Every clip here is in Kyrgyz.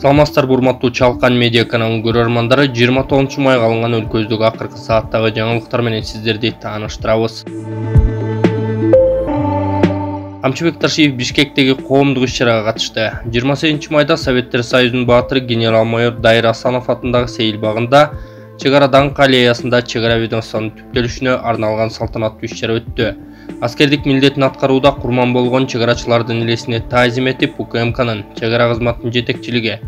Саламатсыздар урматтуу Чалкан медиа каналынын көрөрмандары, 29 майга алынган өлкөбүздөгү акыркы сааттагы жаңылыктар менен сиздерди тааныштырабыз. Камчыбек Ташиев Бишкектеги коомдук иш-чарага катышты. 28 майда Советтер Союзунун баатыры генерал-майор Дайыр Асанов атындагы Сейил багында чек ара даңк аллеясында чек ара ведомствонун түптөлүшүнө арналган салтанаттуу иш-чара өттү. Аскердик милдетин аткарууда курман болгон чек арачылардын элесине таазим этип, УКМКнын чек ара кызматынын жетекчилиги,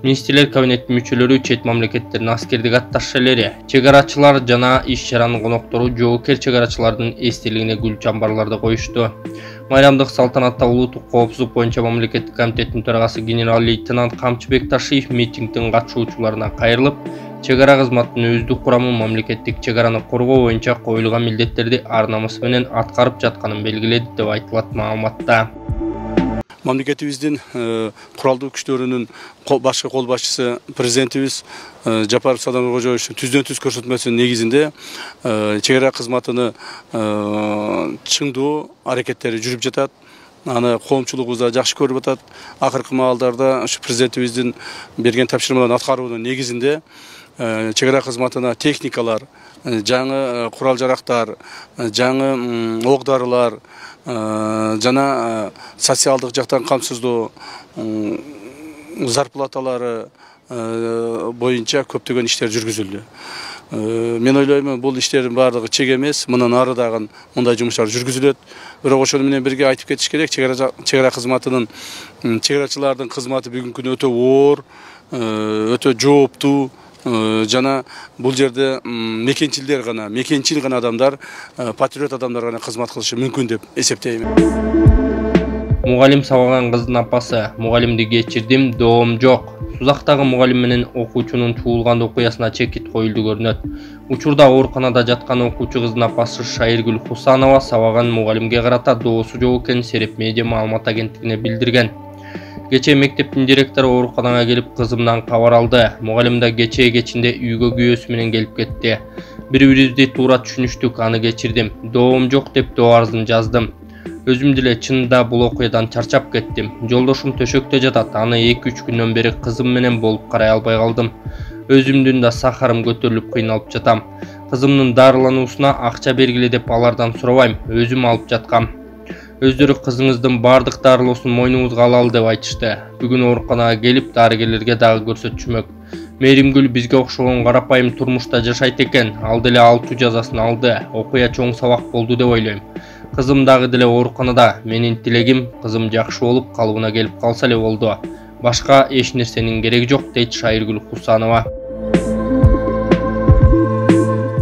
министрлер кабинетинин мүчөлөрү, чет мамлекеттердин аскердик атташелери, чек арачылар жана иш-чаранын коноктору жоокер чек арачылардын эстелигине гүл чамбарларды коюшту. Майрамдык салтанатта улуттук коопсуздук боюнча мамлекеттик комитеттин төрагасы генерал-лейтенант Камчыбек Ташиев митингдин катышуучуларына кайрылып, чек ара кызматынын өздүк курамы мамлекеттик чек араны коргоо боюнча коюлган милдеттерди ар намыс менен аткарып жатканын белгиледи деп айтылат маалыматта. Мамлекетибиздин куралдуу күчтөрүнүн башкы кол башчысы президентибиз Жапаров Садам Кожоевичтин түздөн-түз көрсөтмөсүнүн негизинде чек ара кызматыны чыңдоо аракеттери жүрүп жатат. Аны коомчулугубуз да жакшы көрүп атат. Акыркы маалдарда ушу президентибиздин берген тапшырмаларын аткаруунун негизинде чек ара кызматына техникалар, жаңы курал жарактар, жаңы ок дарылар жана социалдык жактан камсыздоо зарплаталары боюнча көптөгөн иштер жүргүзүлдү. Мен ойлойм, бул иштердин баардыгы чек эмес, мындан ары дагы мындай жумуштар жүргүзүлөт. Бирок ошону менен бирге айтып кетиш керек, чек ара кызматынын, чек арачылардын кызматы бүгүнкү күндө өтө оор, өтө жооптуу жана бул жерде мекенчилдер гана, мекенчил гана адамдар, патриот адамдар гана кызмат кылышы мүмкүн деп эсептейм. Мугалим сабаган кыздын апасы: мугалимди кечирдим, доом жок. Сузактагы мугалим менен окуучунун туулган окуясына чекит коюлду көрүнөт. Учурда ооруканада жаткан окуучу кыздын апасы Шайыргүл Хусанова сабаган мугалимге карата доосу жок экенин Сереп медиа маалымат агенттигине билдирген. Кечээ мектептин директору ооруканага келип кызымдан кабар алды. Мугалим да кечээ кечинде үйгө күйөөсү менен келип кетти. Бири-бирибизди туура түшүнүштүк, аны кечирдим. Доом жок деп доо арызын жаздым. Өзүм деле чынында бул окуядан чарчап кеттим. Жолдошум төшөктө жатат. Аны 2-3 күндөн бери кызым менен болуп карай албай калдым. Өзүмдүн да сахарым көтөрүлүп кыйналып жатам. Кызымдын дарылануусуна акча бергиле деп алардан сурабайм, өзүм алып жаткам. Өздөрү кызыңыздын бардык дарылоосун мойнуңузга алалы деп айтышты. Бүгүн ооруканага келип дарыгерлерге дагы көрсөтүшмөк. Мээримгүл бизге окшогон карапайым турмушта жашайт экен. Ал деле алтуу жазасын алды. Окуя чоң сабак болду деп ойлойм. Кызым дагы деле ооруканада. Менин тилегим кызым жакшы болуп, калыбына келип калса эле болду. Башка эч нерсенин кереги жок, дейт Шайыргүл Хусанова.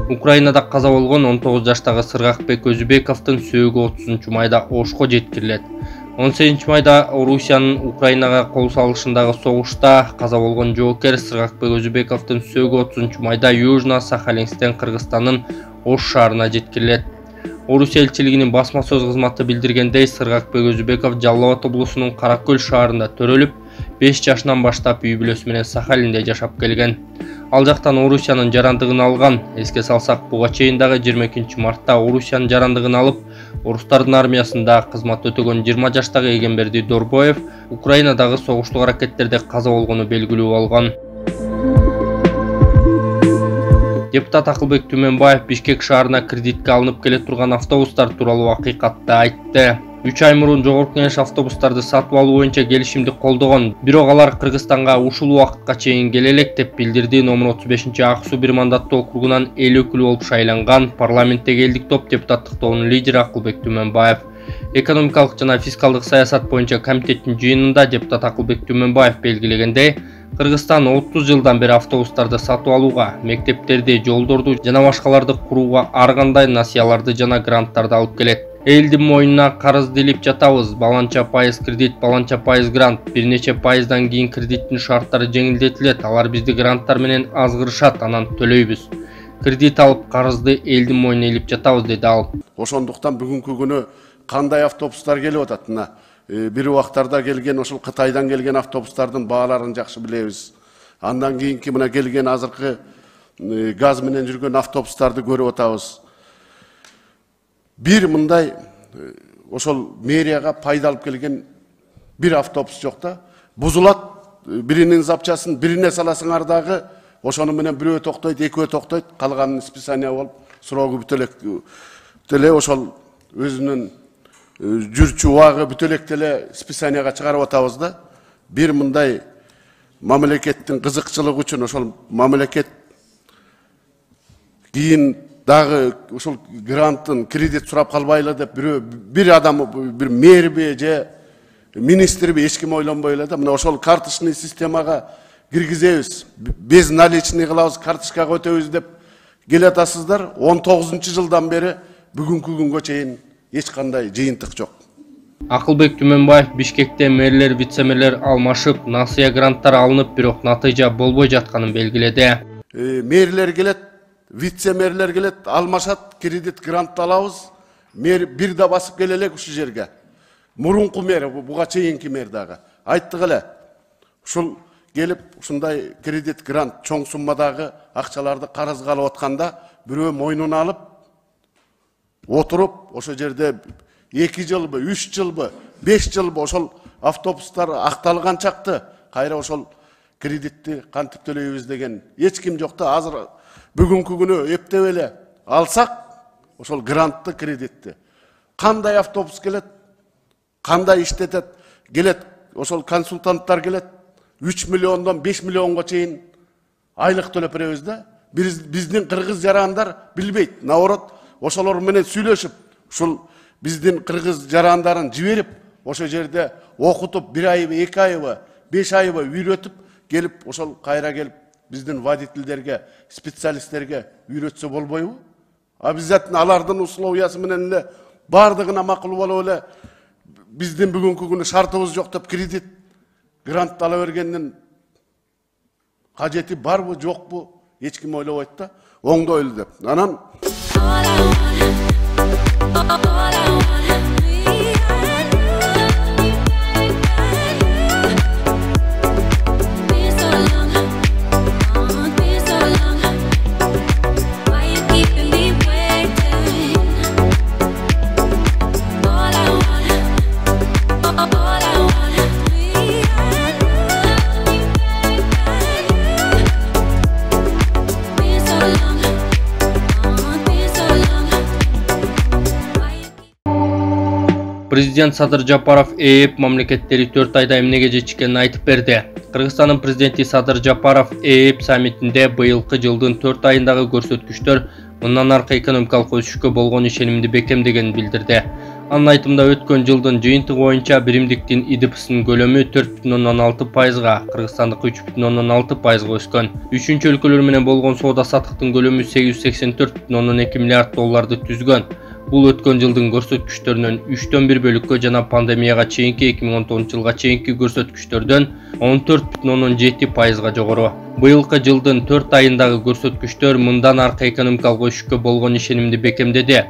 Украинада каза болгон 19 жаштагы Сыргакбек Өзүбековдун сөөгү 30 майда Ошко жеткирилет. 18 майда Орусиянын Украинага кол салышындагы согушта каза болгон жоокер Сыргакбек Өзүбековдун сөөгү 30 майда Южно-Сахалинсктен Кыргызстандын Ош шаарына жеткирилет. Орусия элчилигинин басма сөз кызматы билдиргендей, Сыргакбек Өзүбеков Жалал Абад облусунун Каракөл шаарында төрөлүп, 5 жашынан баштап үй бүлөсү менен Сахалинде жашап келген. Ал жактан Орусиянын жарандыгын алган. Эске салсак, буга чейин дагы 22 мартта Орусиянын жарандыгын алып, орустардын армиясында кызмат өтөгөн 20 жаштагы Эгемберди Дорбоев Украинадагы согуштук аракеттерде каза болгону белгилүү болгон. Депутат Акылбек Түмөнбаев Бишкек шаарына кредитке алынып келе турган автобустар тууралуу акыйкатты айтты. 3 ай мурун Жогорку Кеңеш автобустарды сатып алуу боюнча келишимди колдогон, бирок алар Кыргызстанга ушул убакытка чейин келе элек деп билдирди номер 35 Ак Суу бир мандаттуу округунан эл өкүлү болуп шайланган парламенттеги элдик топ депутаттык тобунун лидери Акылбек Түмөнбаев. Экономикалык жана фискалдык саясат боюнча комитеттин жыйынында депутат Акылбек Түмөнбаев белгилегендей, Кыргызстан 30 жылдан бери автобустарды сатып алууга, мектептерди, жолдорду жана башкаларды курууга ар кандай насыяларды жана гранттарды алып келет. Элдин мойнуна карызды илип жатабыз. Баланча пайыз кредит, баланча пайыз грант. Бир нече пайыздан кийин кредиттин шарттары жеңилдетилет. Алар бизди гранттар менен азгырышат, анан төлөйбүз. Кредит алып карызды элдин мойнуна илип жатабыз, деди ал. Ошондуктан бүгүнкү күнү кандай автобустар келип атат? Мына бир убактарда келген, ошол Кытайдан келген автобустардын бааларын жакшы билебиз. Андан кийинки мына келген азыркы газ менен жүргөн автобустарды көрүп атабыз. Бир мындай ошол мэрияга пайда алып келген бир автобус жок да, бузулат, биринин запчасын бирине саласыңар дагы ошону менен бирөө токтойт, экөө токтойт, калганын списание болуп сроогу бүтөлек ошол өзүнүн жүрчү убагы бүтөлек деле списанияга чыгарып атабыз да. Бир мындай мамлекеттин кызыкчылыгы үчүн ошол мамлекет кийин дагы ушул гранттын кредит сурап калбайлы деп бир адам, бир мэрби же министрби эч ким ойлонбой эле да, мына ошол карточный системага киргизебиз, без наличный кылабыз, карточкага өтөбүз деп келатасыздар. 19-жылдан бери бүгүнкү күнгө чейин эч кандай жыйынтык жок. Акылбек Түмөнбаев Бишкекте мэрлер, вице-мэрлер алмашып, насыя гранттар алынып, бирок натыйжа болбой жатканын белгиледи. Мэрлер келет, вице-мэрлер келет, алмашат, кредит грант алабыз. Мэр бир да басып келелек ушул жерге. Мурунку мэр, буга чейинки мэр дагы айттык эле. Ушул келип, ушундай кредит грант чоң суммадагы акчаларды карызга алып атканда, бирөө мойнуна алып отуруп, ошол жерде 2 жылбы, 3 жылбы, 5 жылбы ошол автобустар акталган чакты кайра ошол кредитти кантип төлөйбүз деген эч ким жок да. Азыр бүгүнкү күнү эптеп эле алсак, ошол грантты, кредитти кандай автобус келет, кандай иштетет, келет, ошол консультанттар келет, 3 миллиондон 5 миллионго чейин айлык төлөп беребиз да. Биздин кыргыз жарандар билбейт, наоборот, ошолор менен сүйлөшүп, ушул биздин кыргыз жарандарын жиберип, ошол жерде окутуп, 1 айбы, 2 айбы, 5 айбы үйрөтүп келип, ошол кайра келип биздин водительдерге, специалисттерге үйрөтсө болбойбу? Обязательно алардын условиясы менен эле бардыгына макул болуп эле биздин бүгүнкү күнү шартыбыз жок деп кредит грант ала бергендин кажети барбы, жокпу? Эч ким ойлобойт да, оңдойлу деп. Анан Президент Садыр Жапаров ЭЭП мамлекеттери 4 айда эмнеге жетишкенин айтып берди. Кыргызстандын президенти Садыр Жапаров ЭЭП саммитинде быйылкы жылдын 4 айындагы көрсөткүчтөр мындан аркы экономикалык өсүшкө болгон ишенимди бекемдегенин билдирди. Анын айтымында өткөн жылдын жыйынтыгы боюнча биримдиктин ИДПсынын көлөмү 4,6%га, кыргызстандык 3,6%га өскөн. Үчүнчү өлкөлөр менен болгон соода саттыктын көлөмү 884,2 миллиард долларды түзгөн. Бул өткөн жылдын көрсөткүчтөрүнөн 3/1 бөлүккө жана пандемияга чейинки 2019 жылга чейинки көрсөткүчтөрдөн 14,7%га жогору. Быйылкы жылдын 4 айындагы көрсөткүчтөр мындан аркы экономикалык өсүшкө болгон ишенимди бекемдеди.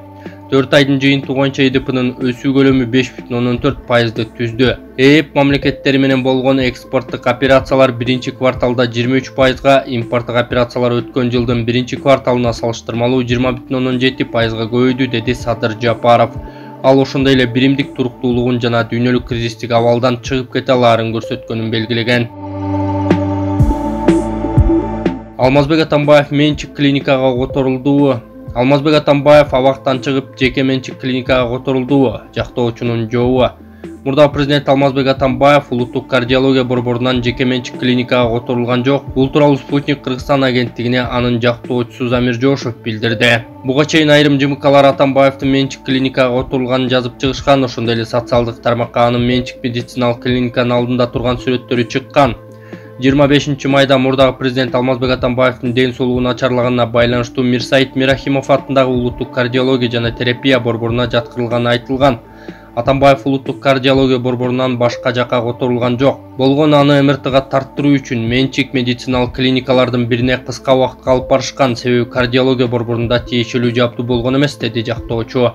4 айдын жыйынтыгы боюнча ИДПнын өсүү көлөмү 5,4%ды түздү. ЭЭП мамлекеттери менен болгон экспорттук операциялар 1-кварталда 23%га, импорттук операциялар өткөн жылдын 1-кварталына салыштырмалуу 20,7%га көбөйдү, деди Садыр Жапаров. Ал ошондой эле биримдик туруктуулугун жана дүйнөлүк кризистик абалдан чыгып кете алаарын көрсөткөнүн белгилеген. Алмазбек Атамбаев менчик клиникага которулду. Алмазбек Атамбаев абактан чыгып жеке менчик клиникага которулду. Жактоочунун жообу. Мурда президент Алмазбек Атамбаев улуттук кардиология борборунан жеке менчик клиникага которулган жок. Бул тууралуу Спутник Кыргызстан агенттигине анын жактоочусу Замир Жошев билдирди. Буга чейин айрым ЖМКлар Атамбаевдин менчик клиникага которулганын жазып чыгышкан, ошондой эле социалдык тармакка анын менчик медициналык клиниканын алдында турган сүрөттөрү чыккан. 25 майда мурдагы президент Алмазбек Атамбаевдин ден соолугу начарлаганына байланыштуу Мирсаид Мирахимов атындагы улуттук кардиология жана терапия борборуна жаткырылганы айтылган. Атамбаев улуттук кардиология борборунан башка жакка которулган жок. Болгону аны МРТга тарттыруу үчүн менчик медициналык клиникалардын бирине кыска убакытка алып барышкан, себеби кардиология борборунда тиешелүү жаптуу болгон эмес, деди жактоочу.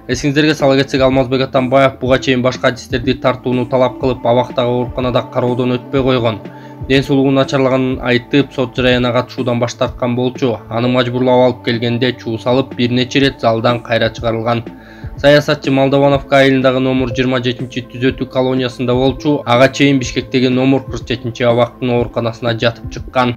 Эсиңиздерге сала кетсек, Алмазбек Атамбаев буга чейин башка адистерди тартууну талап кылып, абактагы ооруканада кароодон өтпөй койгон. Ден соолугу начарлаганын айтып, сот жараянына катышуудан баш тарткан болчу. Аны мажбурлап алып келгенде чуу салып, бир нече ирет залдан кайра чыгарылган. Саясатчы Молдовановка айылындагы номер 27 түзөтүү колониясында болчу, ага чейин Бишкектеги номер 47 абактын ооруканасына жатып чыккан.